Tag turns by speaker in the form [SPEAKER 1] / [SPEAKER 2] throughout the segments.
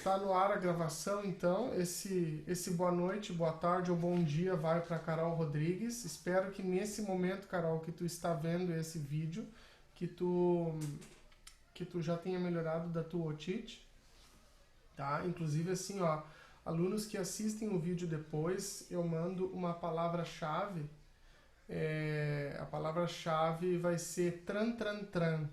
[SPEAKER 1] Está no ar a gravação, então. Esse boa noite, boa tarde ou bom dia vai para Carol Rodrigues. Espero que nesse momento, Carol, que tu está vendo esse vídeo, que tu já tenha melhorado da tua otite, tá? Inclusive, assim, ó, alunos que assistem o vídeo depois, eu mando uma palavra-chave. A palavra-chave vai ser tran, tran, tran.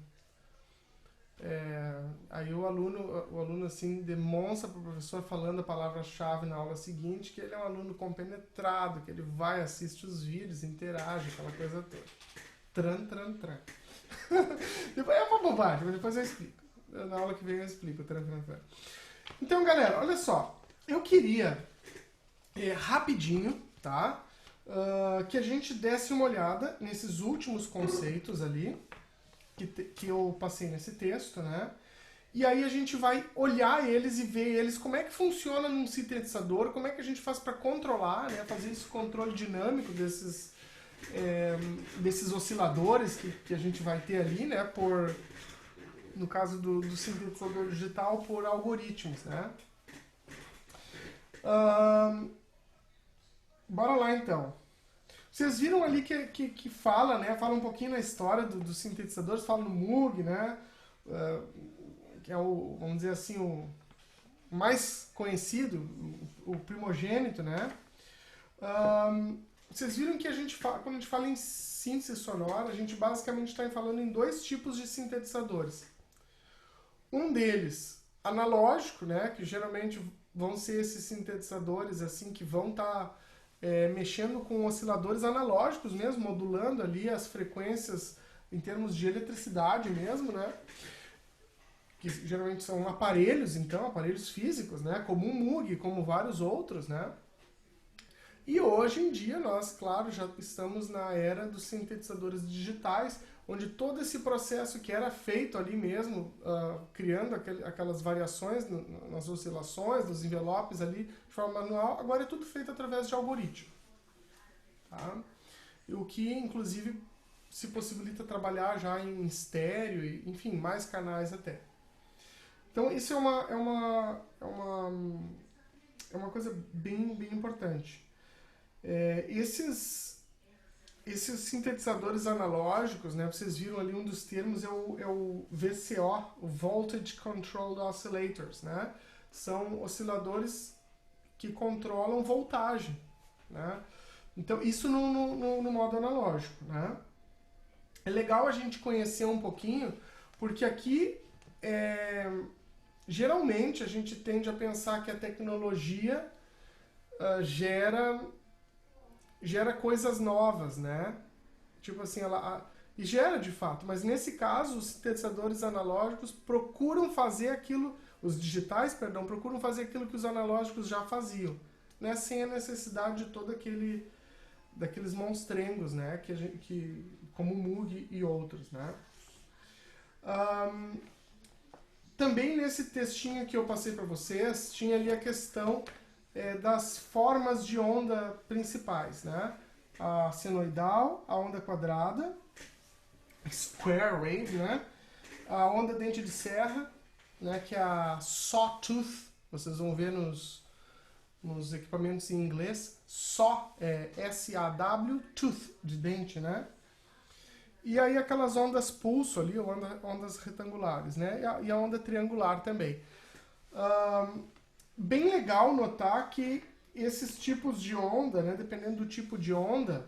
[SPEAKER 1] Aí o aluno assim demonstra para o professor falando a palavra-chave na aula seguinte que ele é um aluno compenetrado, que ele vai, assiste os vídeos, interage, aquela coisa toda. Tran, tran, tran. Depois é uma bobagem, mas depois eu explico. Na aula que vem eu explico. Tran, tran, tran. Então, galera, olha só. Eu queria, rapidinho, tá? Que a gente desse uma olhada nesses últimos conceitos ali, que eu passei nesse texto, né? E aí a gente vai olhar eles e ver eles, como é que funciona num sintetizador, como é que a gente faz para controlar, né? Fazer esse controle dinâmico desses osciladores que a gente vai ter ali, né? No caso do sintetizador digital, por algoritmos, né? Bora lá então. Vocês viram ali que fala, né? Fala um pouquinho na história dos sintetizadores, fala no Moog, né? Que é o, vamos dizer assim, o mais conhecido, o primogênito, né? Vocês viram que quando a gente fala em síntese sonora, a gente basicamente está falando em dois tipos de sintetizadores. Um deles, analógico, né? Que geralmente vão ser esses sintetizadores assim que vão estar mexendo com osciladores analógicos mesmo, modulando ali as frequências em termos de eletricidade mesmo, né? Que geralmente são aparelhos, então, aparelhos físicos, né? Como o Moog, como vários outros, né? E hoje em dia nós, claro, já estamos na era dos sintetizadores digitais, onde todo esse processo que era feito ali mesmo, criando aquelas variações nas oscilações, nos envelopes ali, de forma manual, agora é tudo feito através de algoritmo. Tá? E o que, inclusive, se possibilita trabalhar já em estéreo, e, enfim, mais canais até. Então, isso é uma coisa bem importante. Esses sintetizadores analógicos, né, vocês viram ali um dos termos é o VCO, o Voltage Controlled Oscillators, né? São osciladores que controlam voltagem, né? Então isso no modo analógico, né? É legal a gente conhecer um pouquinho, porque aqui geralmente a gente tende a pensar que a tecnologia gera coisas novas, né? Tipo assim, e gera de fato, mas nesse caso os sintetizadores analógicos procuram fazer aquilo, os digitais, perdão, procuram fazer aquilo que os analógicos já faziam, né? Sem a necessidade de daqueles monstrengos, né? Como o Moog e outros, né? Também nesse textinho que eu passei para vocês, tinha ali a questão das formas de onda principais, né? A senoidal, a onda quadrada, square wave, né? A onda dente de serra, né? Que é a sawtooth, vocês vão ver nos equipamentos em inglês, saw, S-A-W, tooth, de dente, né? E aí aquelas ondas pulso ali, ondas retangulares, né? E a onda triangular também. Bem legal notar que esses tipos de onda, né, dependendo do tipo de onda,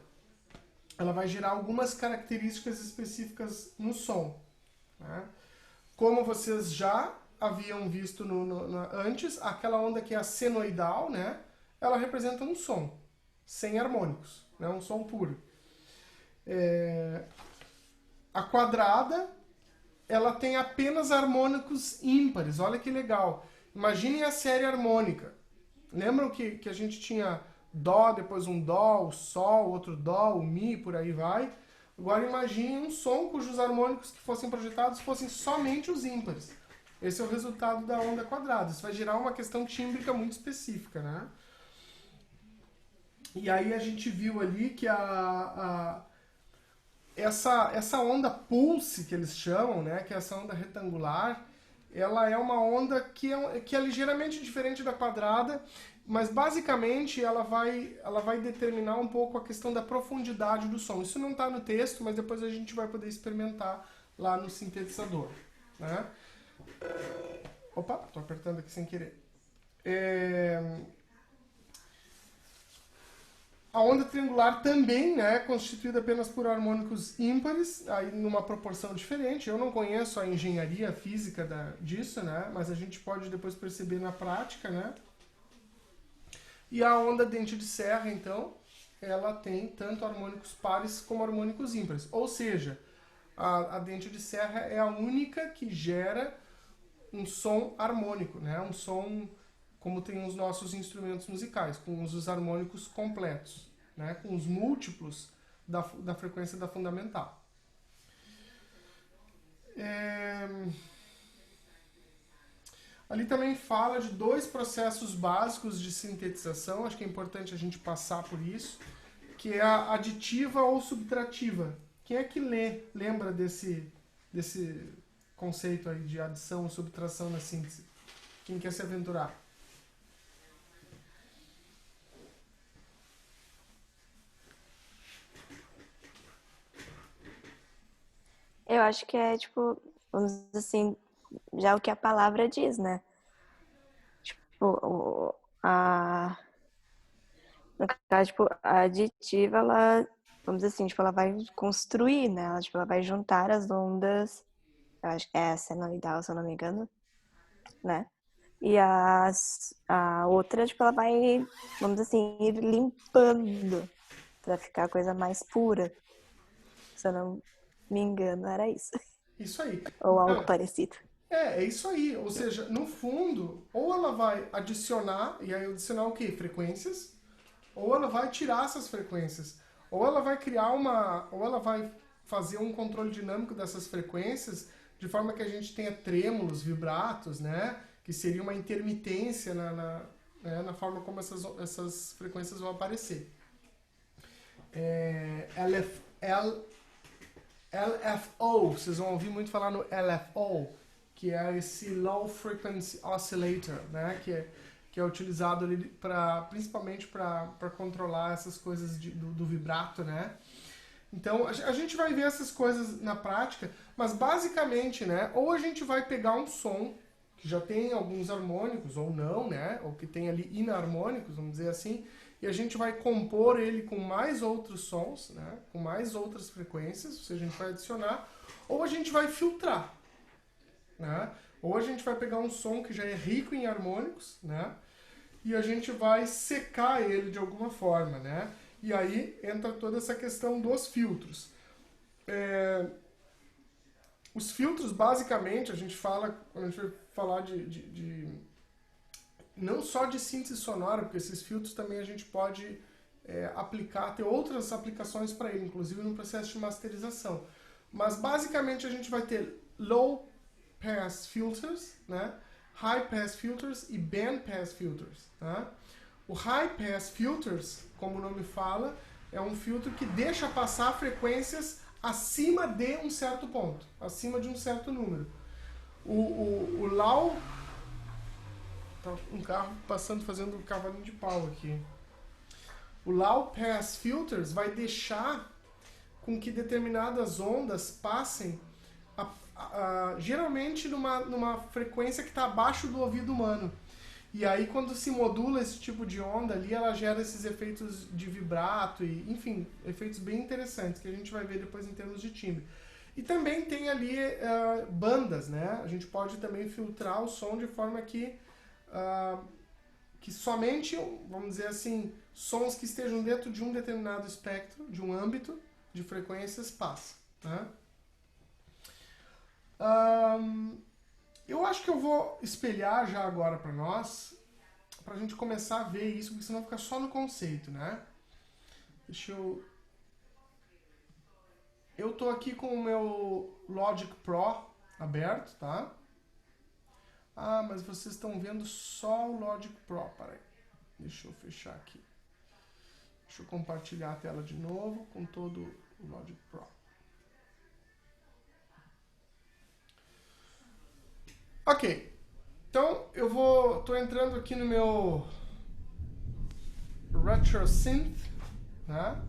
[SPEAKER 1] ela vai gerar algumas características específicas no som, né? Como vocês já haviam visto antes, aquela onda que é a senoidal, né, ela representa um som, sem harmônicos, né, um som puro. A quadrada, ela tem apenas harmônicos ímpares, olha que legal. Imaginem a série harmônica. Lembram que a gente tinha Dó, depois um Dó, o Sol, outro Dó, o Mi, por aí vai? Agora imaginem um som cujos harmônicos que fossem projetados fossem somente os ímpares. Esse é o resultado da onda quadrada. Isso vai gerar uma questão tímbrica muito específica, né? E aí a gente viu ali que essa onda pulse, que eles chamam, né, que é essa onda retangular, ela é uma onda que é ligeiramente diferente da quadrada, mas basicamente ela vai determinar um pouco a questão da profundidade do som. Isso não está no texto, mas depois a gente vai poder experimentar lá no sintetizador, né? Opa, tô apertando aqui sem querer. A onda triangular também, né, é constituída apenas por harmônicos ímpares, aí numa proporção diferente. Eu não conheço a engenharia física disso, né, mas a gente pode depois perceber na prática, né. E a onda dente de serra, então, ela tem tanto harmônicos pares como harmônicos ímpares. Ou seja, a dente de serra é a única que gera um som harmônico, né, um som como tem os nossos instrumentos musicais, com os harmônicos completos, né, com os múltiplos da frequência da fundamental. Ali também fala de dois processos básicos de sintetização, acho que é importante a gente passar por isso, que é a aditiva ou subtrativa. Quem é que lembra desse conceito aí de adição ou subtração na síntese? Quem quer se aventurar?
[SPEAKER 2] Eu acho que é, tipo, vamos dizer assim, já o que a palavra diz, né? Tipo, no caso, tipo, a aditiva, ela, vamos dizer assim, tipo, ela vai construir, né? Ela, tipo, ela vai juntar as ondas, eu acho que é a senoidal, se eu não me engano, né? E a outra, tipo, ela vai, vamos dizer assim, ir limpando pra ficar a coisa mais pura. Se eu não me engano, era isso.
[SPEAKER 1] Isso aí.
[SPEAKER 2] Ou algo
[SPEAKER 1] Então,
[SPEAKER 2] parecido.
[SPEAKER 1] é isso aí. Ou seja, no fundo, ou ela vai adicionar, e aí adicionar o quê? Frequências, ou ela vai tirar essas frequências. Ou ela vai criar ou ela vai fazer um controle dinâmico dessas frequências, de forma que a gente tenha trêmulos, vibratos, né? Que seria uma intermitência na forma como essas frequências vão aparecer. LFO, vocês vão ouvir muito falar no LFO, que é esse Low Frequency Oscillator, né? Que é utilizado ali principalmente para controlar essas coisas do vibrato, né? Então a gente vai ver essas coisas na prática, mas basicamente, né? Ou a gente vai pegar um som que já tem alguns harmônicos ou não, né? Ou que tem ali inarmônicos, vamos dizer assim, e a gente vai compor ele com mais outros sons, né? Com mais outras frequências, ou seja, a gente vai adicionar, ou a gente vai filtrar, né? Ou a gente vai pegar um som que já é rico em harmônicos, né? E a gente vai secar ele de alguma forma, né? E aí entra toda essa questão dos filtros. Os filtros, basicamente, a gente fala, quando a gente vai falar não só de síntese sonora, porque esses filtros também a gente pode aplicar, ter outras aplicações para ele, inclusive no processo de masterização. Mas basicamente a gente vai ter low pass filters, né? High pass filters e band pass filters. Tá? O high pass filters, como o nome fala, é um filtro que deixa passar frequências acima de um certo ponto, acima de um certo número. O low... Tá um carro passando, fazendo um cavalinho de pau aqui. O low pass filters vai deixar com que determinadas ondas passem geralmente numa frequência que está abaixo do ouvido humano. E aí quando se modula esse tipo de onda ali, ela gera esses efeitos de vibrato e, enfim, efeitos bem interessantes que a gente vai ver depois em termos de timbre. E também tem ali bandas, né? A gente pode também filtrar o som de forma que somente, vamos dizer assim, sons que estejam dentro de um determinado espectro, de um âmbito de frequências passam. Né? Eu acho que eu vou espelhar já agora para nós, para a gente começar a ver isso, porque senão fica só no conceito, né? Deixa eu... Eu tô aqui com o meu Logic Pro aberto, tá? Ah, mas vocês estão vendo só o Logic Pro, peraí. Deixa eu fechar aqui. Deixa eu compartilhar a tela de novo com todo o Logic Pro. Ok, então tô entrando aqui no meu Retro Synth, né?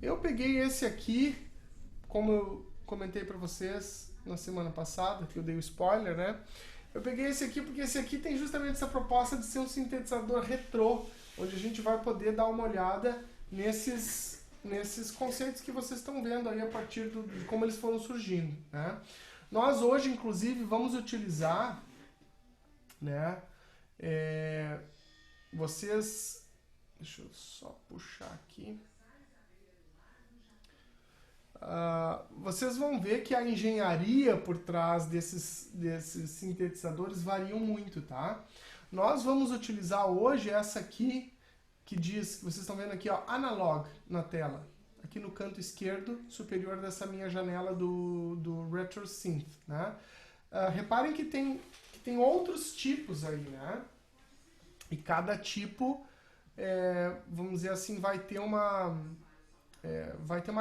[SPEAKER 1] Eu peguei esse aqui, como eu comentei para vocês na semana passada, que eu dei o spoiler, né? Eu peguei esse aqui porque esse aqui tem justamente essa proposta de ser um sintetizador retrô, onde a gente vai poder dar uma olhada nesses conceitos que vocês estão vendo aí a partir de como eles foram surgindo, né? Nós hoje, inclusive, vamos utilizar, né? Vocês, deixa eu só puxar aqui. Vocês vão ver que a engenharia por trás desses sintetizadores variam muito, tá? Nós vamos utilizar hoje essa aqui, que diz, vocês estão vendo aqui, ó, analog na tela. Aqui no canto esquerdo superior dessa minha janela do Retro Synth, né? Reparem que tem outros tipos aí, né? E cada tipo, vamos dizer assim, vai ter uma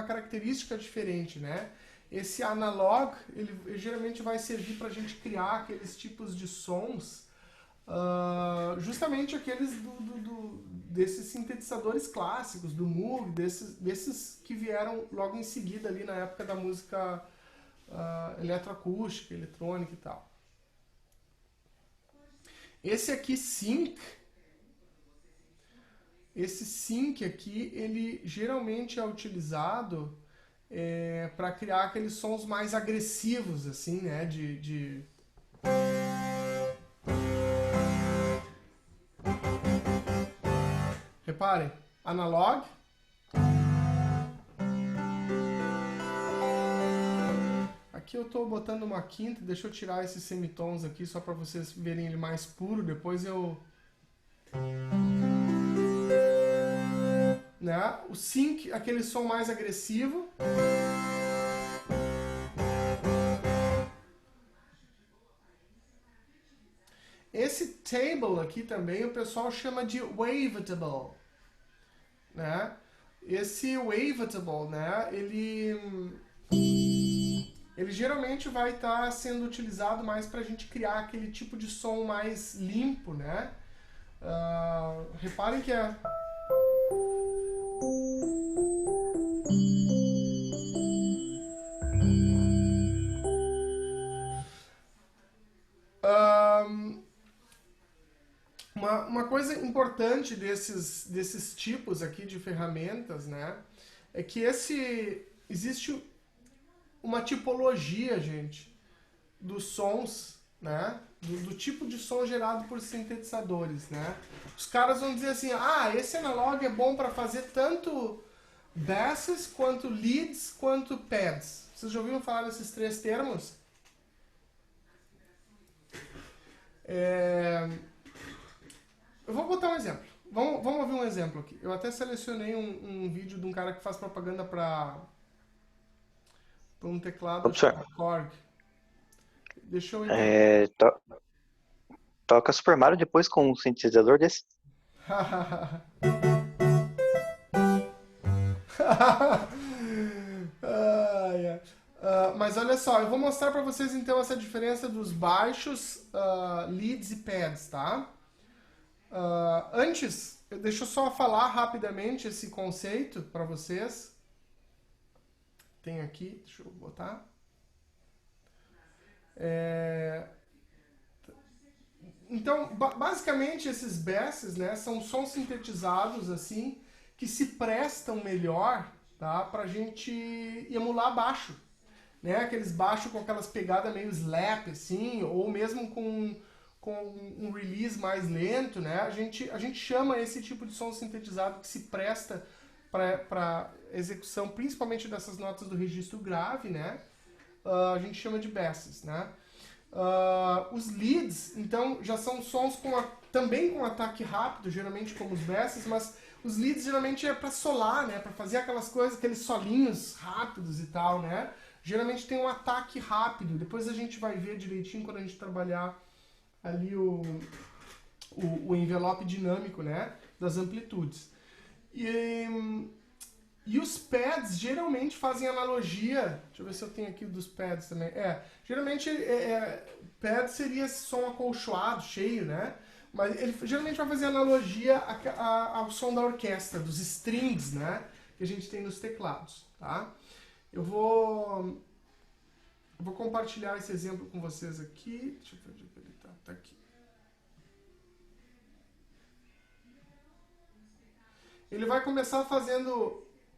[SPEAKER 1] característica diferente, né? Esse analog, ele geralmente vai servir para a gente criar aqueles tipos de sons, justamente aqueles desses sintetizadores clássicos, do Moog, desses que vieram logo em seguida ali na época da música eletroacústica, eletrônica e tal. Esse aqui, esse sync aqui, ele geralmente é utilizado para criar aqueles sons mais agressivos, assim, né? Reparem, analog. Aqui eu estou botando uma quinta, deixa eu tirar esses semitons aqui só para vocês verem ele mais puro, depois eu... Né? O sync, aquele som mais agressivo. Esse table aqui também o pessoal chama de wavetable, né? Esse wavetable, né? Ele geralmente vai estar sendo utilizado mais para a gente criar aquele tipo de som mais limpo, né? Reparem que uma coisa importante desses tipos aqui de ferramentas, né, é que existe uma tipologia, gente, dos sons, né, do tipo de som gerado por sintetizadores, né. Os caras vão dizer assim, esse analog é bom para fazer tanto basses, quanto leads, quanto pads. Vocês já ouviram falar desses três termos? Eu vou botar um exemplo. Vamos ouvir um exemplo aqui. Eu até selecionei um vídeo de um cara que faz propaganda para um teclado Korg. Deixa eu
[SPEAKER 3] toca Super Mario depois com um sintetizador desse?
[SPEAKER 1] Mas olha só, eu vou mostrar para vocês então essa diferença dos baixos, leads e pads, tá? Antes, deixa eu só falar rapidamente esse conceito para vocês. Tem aqui, deixa eu botar. Então, basicamente esses basses, né, são sons sintetizados assim que se prestam melhor, tá, pra gente emular baixo, né? Aqueles baixos com aquelas pegadas meio slap assim, ou mesmo com um release mais lento, né? A gente chama esse tipo de som sintetizado que se presta para execução, principalmente dessas notas do registro grave, né? A gente chama de basses, né? Os leads, então, já são sons também com ataque rápido, geralmente como os basses, mas os leads geralmente é para solar, né? Para fazer aquelas coisas, aqueles solinhos rápidos e tal, né? Geralmente tem um ataque rápido. Depois a gente vai ver direitinho quando a gente trabalhar ali o envelope dinâmico, né, das amplitudes. E os pads geralmente fazem analogia. Deixa eu ver se eu tenho aqui dos pads também. Geralmente pad seria som acolchoado, cheio, né? Mas ele geralmente vai fazer analogia ao som da orquestra, dos strings, né? Que a gente tem nos teclados, tá? Eu vou compartilhar esse exemplo com vocês aqui. Deixa eu ver onde ele tá. Tá aqui. Ele vai começar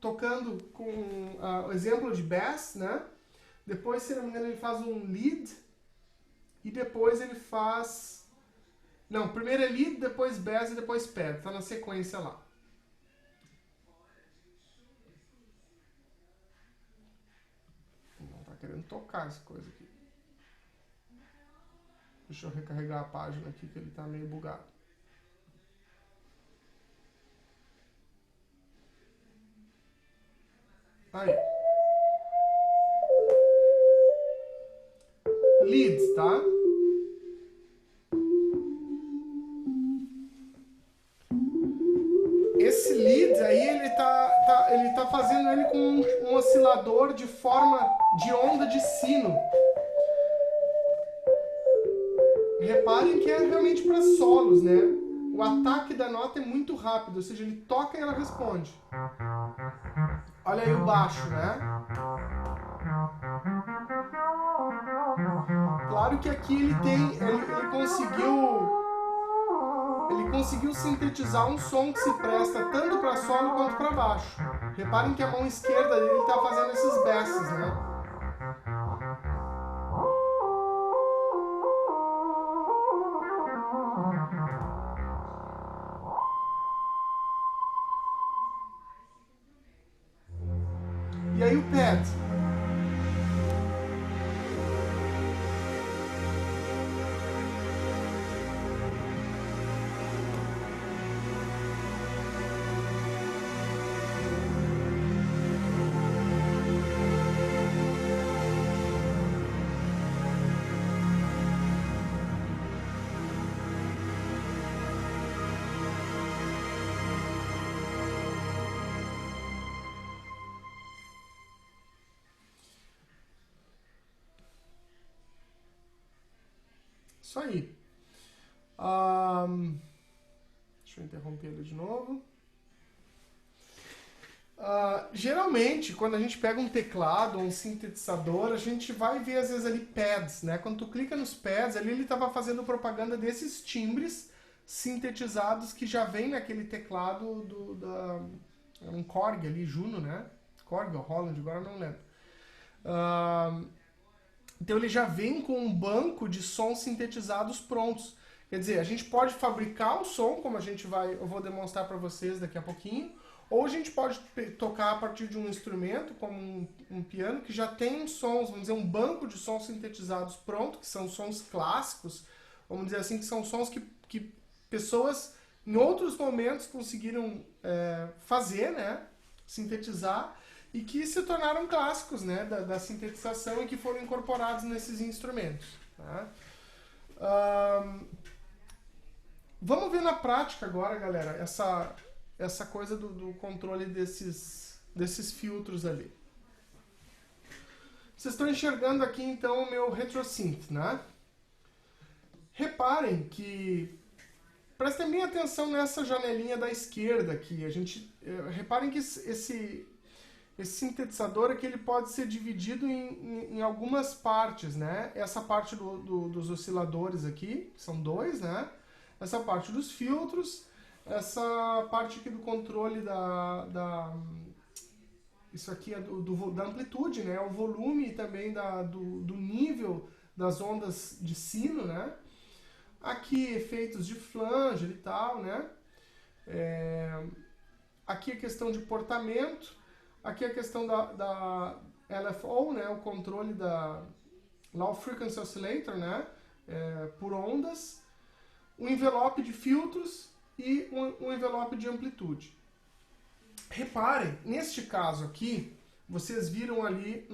[SPEAKER 1] tocando com o exemplo de bass, né? Depois, se não me engano, ele faz um lead. E depois ele faz... Não, primeiro é lead, depois bass e depois pad. Tá na sequência lá. Não tá querendo tocar essa coisa aqui. Deixa eu recarregar a página aqui que ele tá meio bugado. Aí. Leads, tá? Esse lead aí, ele tá fazendo ele com um oscilador de forma de onda de sino. Reparem que é realmente para solos, né? O ataque da nota é muito rápido, ou seja, ele toca e ela responde. Olha aí o baixo, né? Claro que aqui ele conseguiu sintetizar um som que se presta tanto para solo quanto para baixo. Reparem que a mão esquerda dele está fazendo esses basses, né? E aí o pad. Isso aí. Deixa eu interromper ele de novo. Geralmente, quando a gente pega um teclado ou um sintetizador, a gente vai ver às vezes ali pads, né? Quando tu clica nos pads, ali ele estava fazendo propaganda desses timbres sintetizados que já vem naquele teclado um Korg ali, Juno, né? Korg ou Holland, agora eu não lembro. Então ele já vem com um banco de sons sintetizados prontos. Quer dizer, a gente pode fabricar o som, como eu vou demonstrar para vocês daqui a pouquinho, ou a gente pode tocar a partir de um instrumento, como um piano, que já tem sons, vamos dizer, um banco de sons sintetizados pronto, que são sons clássicos, vamos dizer assim, que são sons que pessoas em outros momentos conseguiram fazer, né, sintetizar, e que se tornaram clássicos, né, da sintetização e que foram incorporados nesses instrumentos. Tá? Vamos ver na prática agora, galera, essa coisa do controle desses filtros ali. Vocês estão enxergando aqui, então, o meu RetroSynth, né? Reparem que... Prestem bem atenção nessa janelinha da esquerda aqui. Reparem que esse sintetizador aqui ele pode ser dividido em algumas partes, né? Essa parte dos osciladores aqui, são dois, né? Essa parte dos filtros, essa parte aqui do controle isso aqui é da amplitude, né? O volume e também do nível das ondas de sino, né? Aqui efeitos de flanger e tal, né? Aqui a questão de portamento. Aqui a questão da LFO, né, o controle da Low Frequency Oscillator, né, por ondas, um envelope de filtros e um envelope de amplitude. Reparem, neste caso aqui, vocês viram ali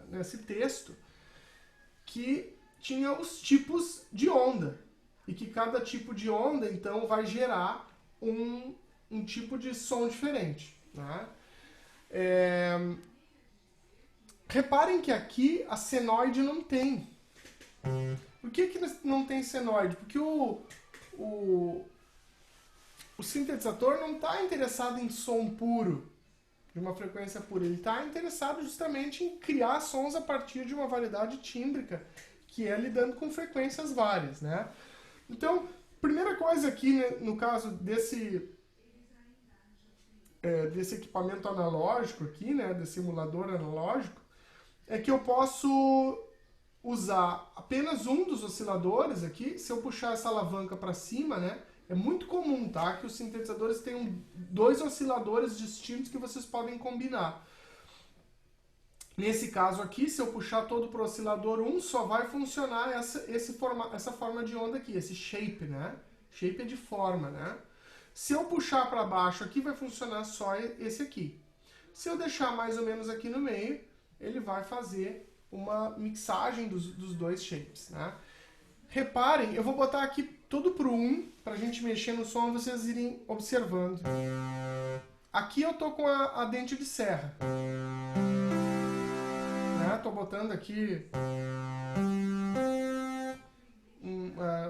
[SPEAKER 1] nesse texto que tinha os tipos de onda e que cada tipo de onda, então, vai gerar um tipo de som diferente, né? Reparem que aqui a senoide não tem. Por que não tem senoide? Porque o sintetizador não está interessado em som puro, de uma frequência pura. Ele está interessado justamente em criar sons a partir de uma variedade tímbrica, que é lidando com frequências várias, né? Então, primeira coisa aqui, né, no caso desse equipamento analógico aqui, né, desse simulador analógico, é que eu posso usar apenas um dos osciladores aqui. Se eu puxar essa alavanca para cima, né, é muito comum, tá, que os sintetizadores tenham 2 osciladores distintos que vocês podem combinar. Nesse caso aqui, se eu puxar todo para o oscilador 1, só vai funcionar essa forma de onda aqui, esse shape, né? Shape é de forma, né? Se eu puxar para baixo aqui, vai funcionar só esse aqui. Se eu deixar mais ou menos aqui no meio, ele vai fazer uma mixagem dos 2 shapes, né? Reparem, eu vou botar aqui tudo pro 1, pra gente mexer no som e vocês irem observando. Aqui eu tô com a dente de serra. Né? Tô botando aqui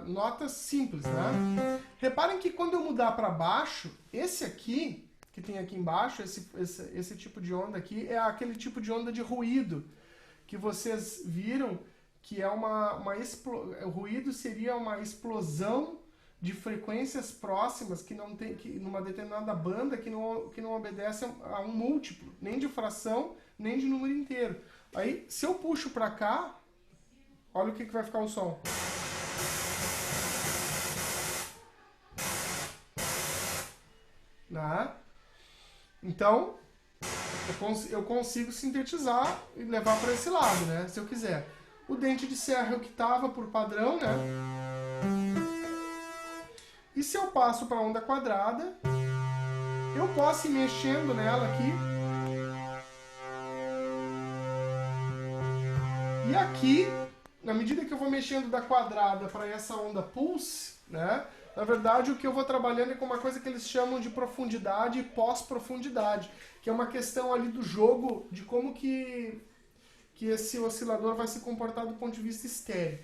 [SPEAKER 1] notas simples, né? Reparem que quando eu mudar para baixo, esse aqui, que tem aqui embaixo, esse tipo de onda aqui, é aquele tipo de onda de ruído que vocês viram que é o ruído seria uma explosão de frequências próximas que não tem, que numa determinada banda que não obedece a um múltiplo, nem de fração, nem de número inteiro. Aí, se eu puxo para cá, olha o que vai ficar o som. Né? Então, eu consigo sintetizar e levar para esse lado, né? Se eu quiser. O dente de serra é o que estava por padrão, né? E se eu passo para a onda quadrada, eu posso ir mexendo nela aqui. E aqui, na medida que eu vou mexendo da quadrada para essa onda pulse, né? Na verdade, o que eu vou trabalhando é com uma coisa que eles chamam de profundidade e pós-profundidade, que é uma questão ali do jogo, de como que esse oscilador vai se comportar do ponto de vista estéreo.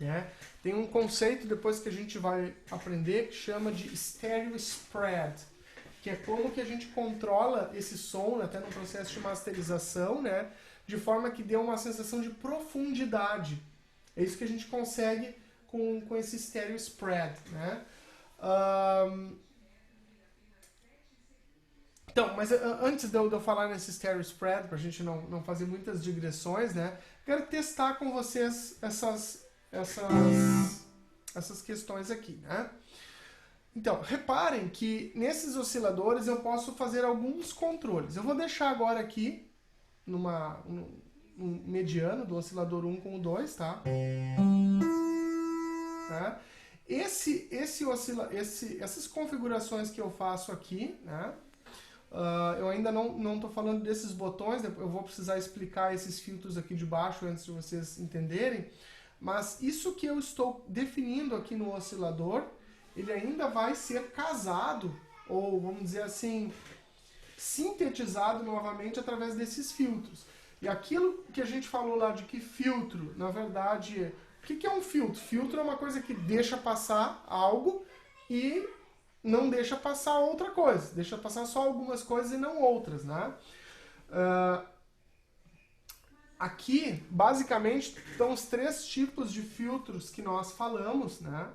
[SPEAKER 1] Né? Tem um conceito, depois que a gente vai aprender, que chama de stereo spread, que é como que a gente controla esse som, até no processo de masterização, né? De forma que dê uma sensação de profundidade. É isso que a gente consegue com esse stereo spread, né? Então, mas antes de eu falar nesse stereo spread, para a gente não fazer muitas digressões, né? Quero testar com vocês essas questões aqui, né? Então, reparem que nesses osciladores eu posso fazer alguns controles. Eu vou deixar agora aqui um mediano do oscilador 1 com o 2, tá? Tá? Essas configurações que eu faço aqui, né? Eu ainda não estou falando desses botões, eu vou precisar explicar esses filtros aqui de baixo antes de vocês entenderem, mas isso que eu estou definindo aqui no oscilador, ele ainda vai ser casado, ou vamos dizer assim, sintetizado novamente através desses filtros. E aquilo que a gente falou lá de que filtro, na verdade, o que é um filtro? Filtro é uma coisa que deixa passar algo e não deixa passar outra coisa. Deixa passar só algumas coisas e não outras, né? Aqui, basicamente, estão os 3 tipos de filtros que nós falamos, né?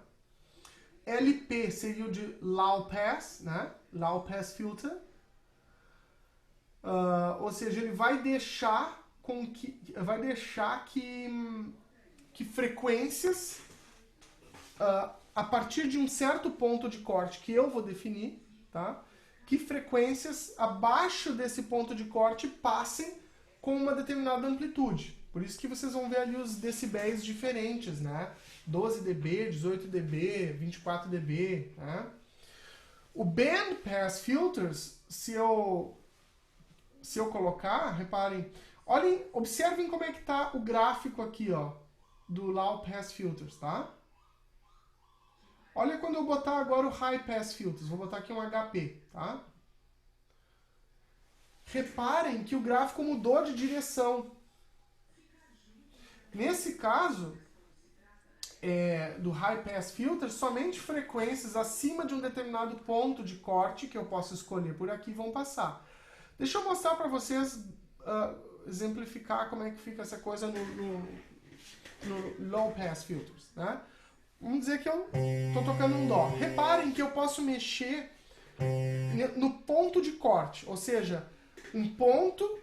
[SPEAKER 1] LP seria o de Low Pass, né? Low Pass Filter. Ou seja, ele vai deixar que frequências a partir de um certo ponto de corte que eu vou definir, tá? Que frequências abaixo desse ponto de corte passem com uma determinada amplitude. Por isso que vocês vão ver ali os decibéis diferentes, né? 12 dB, 18 dB, 24 dB, né? O Band Pass Filters, se eu colocar, reparem, olhem, observem como é que está o gráfico aqui, ó, do Low Pass Filters, tá? Olha quando eu botar agora o High Pass Filters, vou botar aqui um HP, tá? reparem que o gráfico mudou de direção. Nesse caso, do High Pass Filter, somente frequências acima de um determinado ponto de corte, que eu posso escolher por aqui, vão passar. Deixa eu mostrar para vocês, exemplificar como é que fica essa coisa no Low Pass Filters, né? Vamos dizer que eu estou tocando um Dó. Reparem que eu posso mexer no ponto de corte, ou seja, um ponto,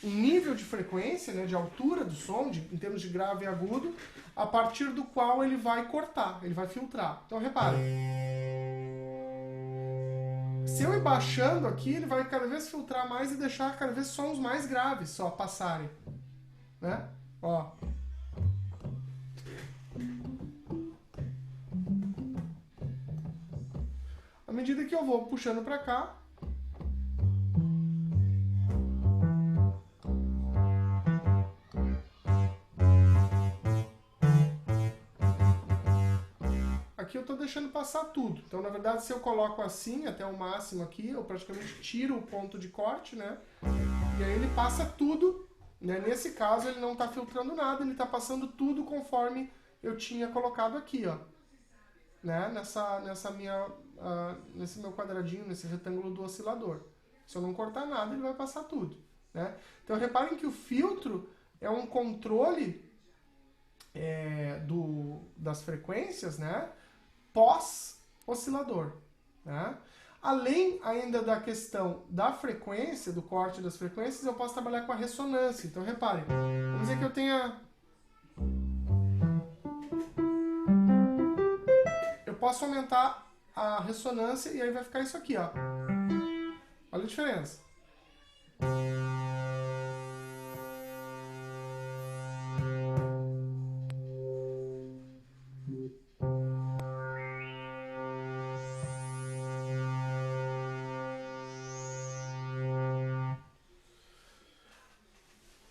[SPEAKER 1] um nível de frequência, né, de altura do som, em termos de grave e agudo, a partir do qual ele vai cortar, ele vai filtrar. Então reparem. Se eu ir baixando aqui, ele vai cada vez filtrar mais e deixar cada vez sons mais graves só passarem. Né? Ó. À medida que eu vou puxando para cá, aqui eu estou deixando passar tudo. Então, na verdade, se eu coloco assim, até o máximo aqui, eu praticamente tiro o ponto de corte, né? E aí ele passa tudo, né? Nesse caso, ele não está filtrando nada, ele está passando tudo conforme eu tinha colocado aqui, ó. Né? Nesse meu quadradinho, nesse retângulo do oscilador. Se eu não cortar nada, ele vai passar tudo. Né? Então, reparem que o filtro é um controle das frequências, né? Pós-oscilador. Né? Além ainda da questão da frequência, do corte das frequências, eu posso trabalhar com a ressonância. Então, reparem, vamos dizer que eu tenha... Eu posso aumentar a ressonância e aí vai ficar isso aqui, ó. Olha a diferença.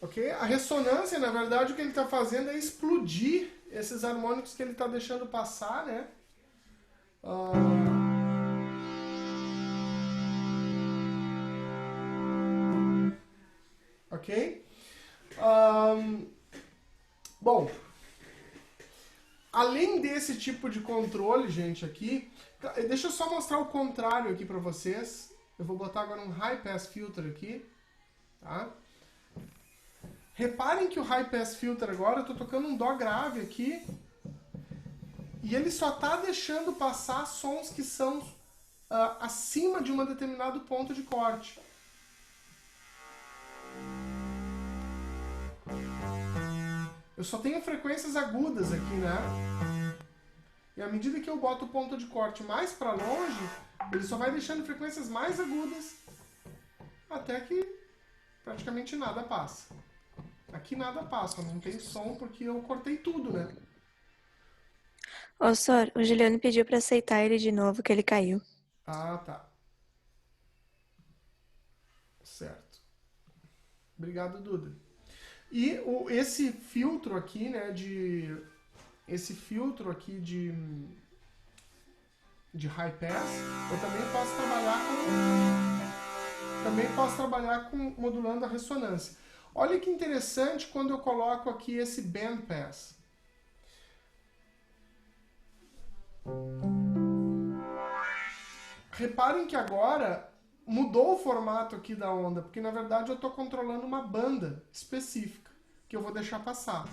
[SPEAKER 1] Ok? A ressonância, na verdade, o que ele está fazendo é explodir esses harmônicos que ele está deixando passar, né? Ok? Bom, além desse tipo de controle, gente, aqui, deixa eu só mostrar o contrário aqui para vocês. Eu vou botar agora um High Pass Filter aqui, tá? Reparem que o High Pass Filter agora, eu estou tocando um Dó grave aqui, e ele só está deixando passar sons que são acima de um determinado ponto de corte. Eu só tenho frequências agudas aqui, né? E à medida que eu boto o ponto de corte mais para longe, ele só vai deixando frequências mais agudas até que praticamente nada passa. Aqui nada passa, não tem som porque eu cortei tudo, né?
[SPEAKER 2] Ô, Sor, o Juliano pediu pra aceitar ele de novo, que ele caiu.
[SPEAKER 1] Ah, tá. Certo. Obrigado, Duda. E esse filtro aqui, né, esse filtro aqui de high pass, eu também posso trabalhar com modulando a ressonância. Olha que interessante quando eu coloco aqui esse band pass. Reparem que agora mudou o formato aqui da onda, porque na verdade eu estou controlando uma banda específica, que eu vou deixar passar.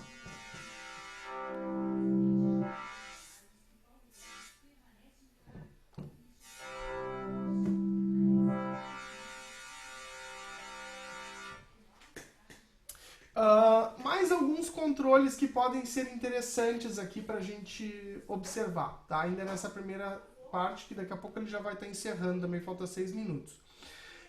[SPEAKER 1] Mais alguns controles que podem ser interessantes aqui para a gente observar, tá? Ainda nessa primeira parte, que daqui a pouco ele já vai estar encerrando, também falta 6 minutos.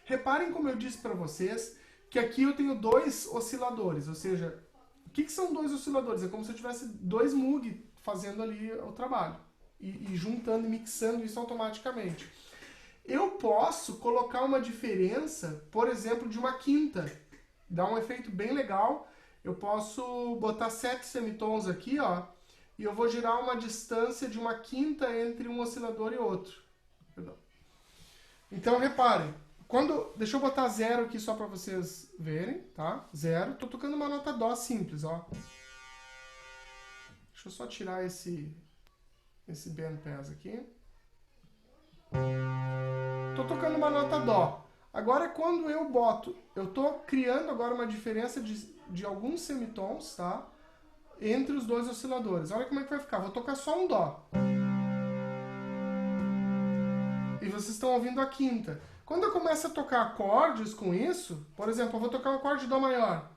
[SPEAKER 1] Reparem como eu disse para vocês, que aqui eu tenho dois osciladores, ou seja, o que são dois osciladores? É como se eu tivesse dois Moog fazendo ali o trabalho, e juntando e mixando isso automaticamente. Eu posso colocar uma diferença, por exemplo, de uma quinta, dá um efeito bem legal. Eu posso botar 7 semitons aqui, ó, e eu vou girar uma distância de uma quinta entre um oscilador e outro. Perdão. Então, reparem, Deixa eu botar 0 aqui só para vocês verem, tá? 0. Tô tocando uma nota Dó simples, ó. Deixa eu só tirar esse band pass aqui. Tô tocando uma nota Dó. Agora, quando eu boto, eu tô criando agora uma diferença de alguns semitons, tá? Entre os dois osciladores. Olha como é que vai ficar. Vou tocar só um Dó. E vocês estão ouvindo a quinta. Quando eu começo a tocar acordes com isso, por exemplo, eu vou tocar um acorde de Dó maior.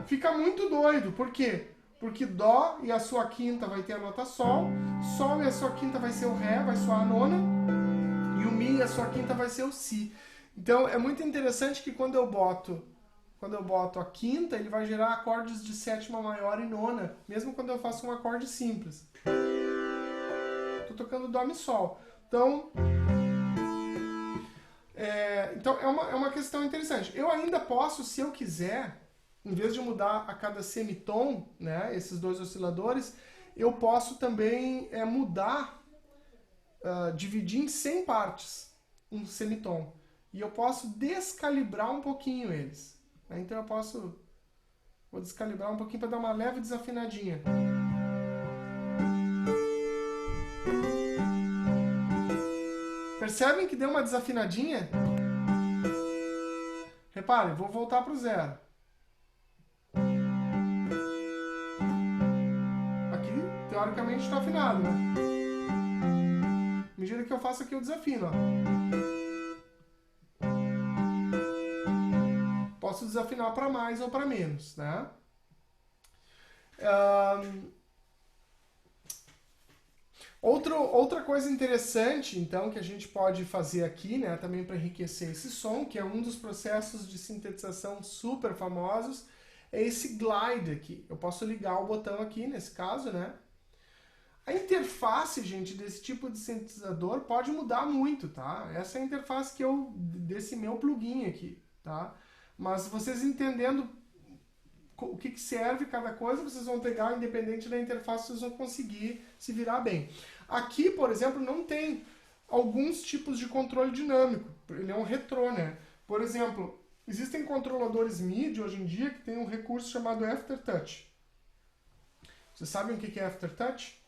[SPEAKER 1] Fica muito doido. Por quê? Porque Dó e a sua quinta vai ter a nota Sol, Sol e a sua quinta vai ser o Ré, vai soar a nona, e o Mi e a sua quinta vai ser o Si. Então é muito interessante que quando eu boto a quinta, ele vai gerar acordes de sétima maior e nona, mesmo quando eu faço um acorde simples. Estou tocando Dó, Mi, Sol. Então é uma questão interessante. Eu ainda posso, se eu quiser, em vez de mudar a cada semitom, né, esses dois osciladores, eu posso também mudar, dividir em 100 partes um semitom. E eu posso descalibrar um pouquinho eles. Né? Então eu vou descalibrar um pouquinho para dar uma leve desafinadinha. Percebem que deu uma desafinadinha? Reparem, vou voltar para o 0. Teoricamente está afinado, né? À medida que eu faço aqui, eu desafino, ó. Posso desafinar para mais ou para menos, né? Outra coisa interessante, então, que a gente pode fazer aqui, né, também para enriquecer esse som, que é um dos processos de sintetização super famosos, é esse glide aqui. Eu posso ligar o botão aqui, nesse caso, né? A interface, gente, desse tipo de sintetizador pode mudar muito, tá? Essa é a interface desse meu plugin aqui, tá? Mas vocês entendendo o que serve cada coisa, vocês vão pegar, independente da interface, vocês vão conseguir se virar bem. Aqui, por exemplo, não tem alguns tipos de controle dinâmico. Ele é um retrô, né? Por exemplo, existem controladores MIDI hoje em dia que tem um recurso chamado Aftertouch. Vocês sabem o que é Aftertouch?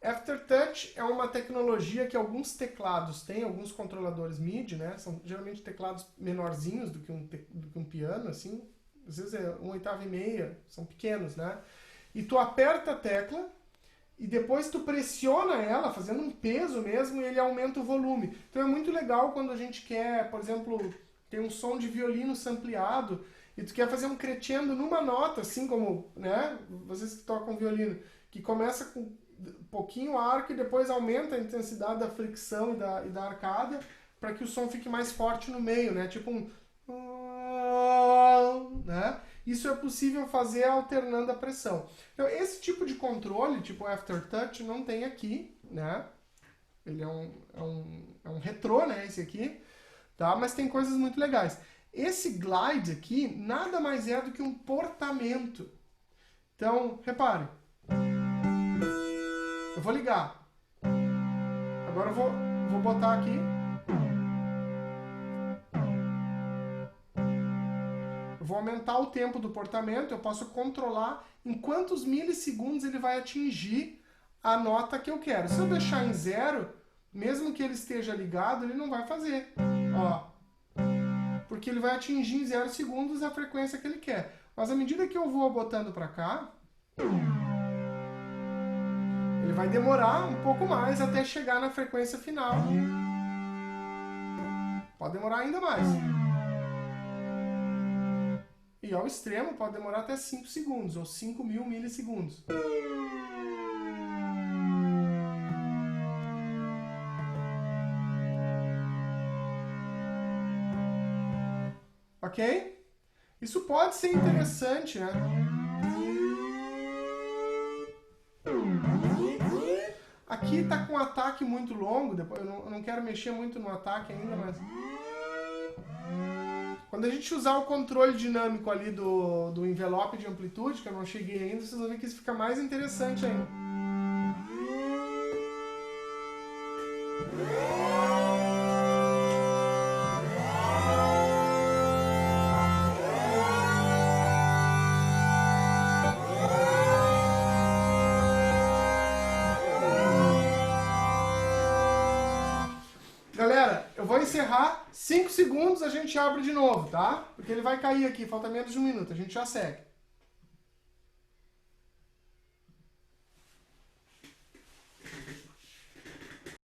[SPEAKER 1] Aftertouch é uma tecnologia que alguns teclados têm, alguns controladores MIDI, né? São geralmente teclados menorzinhos do que um piano, assim. Às vezes é 1/8, são pequenos, né? E tu aperta a tecla e depois tu pressiona ela, fazendo um peso mesmo, e ele aumenta o volume. Então é muito legal quando a gente quer, por exemplo, tem um som de violino sampleado e tu quer fazer um crescendo numa nota, assim como, né? Vocês que tocam violino, que começa com pouquinho arco e depois aumenta a intensidade da fricção e da arcada para que o som fique mais forte no meio, né? Tipo um... né? Isso é possível fazer alternando a pressão. Então, esse tipo de controle, tipo Aftertouch, não tem aqui, né? Ele é um retrô, né? Esse aqui, tá? Mas tem coisas muito legais. Esse glide aqui nada mais é do que um portamento. Então, repare. Eu vou ligar. Agora eu vou botar aqui. Eu vou aumentar o tempo do portamento. Eu posso controlar em quantos milissegundos ele vai atingir a nota que eu quero. Se eu deixar em 0, mesmo que ele esteja ligado, ele não vai fazer. Ó. Porque ele vai atingir em 0 segundos a frequência que ele quer. Mas à medida que eu vou botando para cá, ele vai demorar um pouco mais até chegar na frequência final. Pode demorar ainda mais. E ao extremo pode demorar até 5 segundos, ou 5.000 milissegundos. Ok? Isso pode ser interessante, né? Aqui tá com um ataque muito longo, depois eu não quero mexer muito no ataque ainda, mas... Quando a gente usar o controle dinâmico ali do envelope de amplitude, que eu não cheguei ainda, vocês vão ver que isso fica mais interessante ainda. Galera, eu vou encerrar 5 segundos, a gente abre de novo, tá? Porque ele vai cair aqui, falta menos de 1 minuto, a gente já segue.